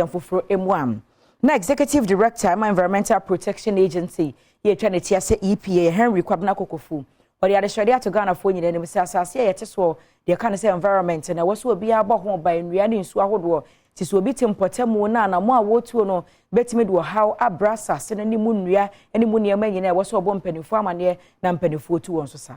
Fufro M1. Na Executive Director of Environmental Protection Agency, ye trying to say EPA Henry Kwabna Kokofu. But the other sharia to Ghana for you and Mrs. Yet so the kind of say environment and I was will be about home by Riani in Swahodo. Tis will be Tempotemo na more water no bet me do how a brassa send any moon ria any moon near me was so one penny farm and ye nam penny for 2 on so.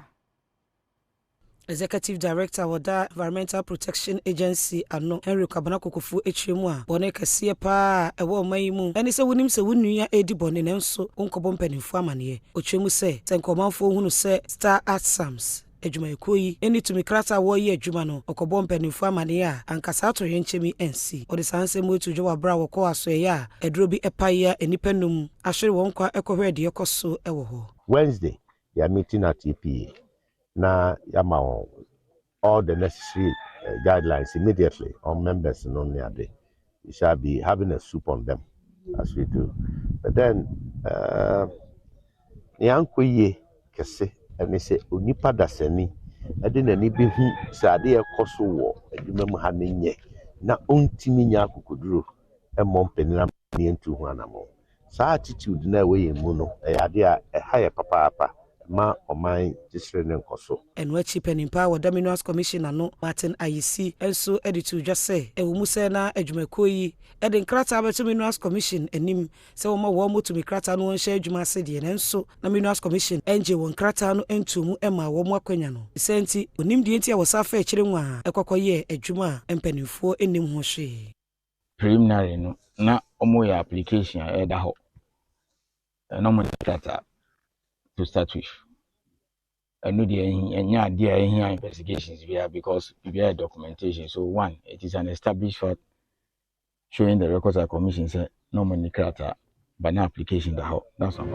Executive Director of the Environmental Protection Agency ano Henry Kwabna Kokofu echimu a bone Kasee pa ewo mayimu eni se wonim se wonua edi bone nenso onkobo mpanimfu amane ochemu se tenkomanfo hunu se Star Artsams adwuma ekoyi eni tumi krata wo ye adwuma no okobo mpanimfu amane a ankasa atoye nchemi NC odi sanse motu dwo wabra wokọ asoye a eduro bi epaya enipanum ahwere wonkwa ekohwe de yekoso ewo ho. Wednesday we are meeting at EPA. Now, all the necessary guidelines immediately on members and only a day. We shall be having a soup on them as we do. But then, Yankuye Kasee, and they say, Unipa daseni, I didn't need be who said they are cost war, and you remember having ye. Na untiminya kukudru, a mompenina into one among. So attitude no way in Muno, a idea a higher papa. Ma or mine just running coso. And what cheap and empower Dominos Commissioner no Martin IEC and so editor just say e wumusena adwumakoyi edin krata Dominos Commission enim se wo ma wo mo to me krata no nhye adwuma sede ne nso Dominos Commission enje won krata no entumu ema wo mo akwanya no senti onim die ntia wo safa e kire nwa ekokoye adwuma empanimfo enim ho hwe preliminary no na omo ya application e da ho no mo krata to start with. I know the investigations we have because we have documentation. So one, it is an established fact showing the records of commission say no money character, but no application that that's all.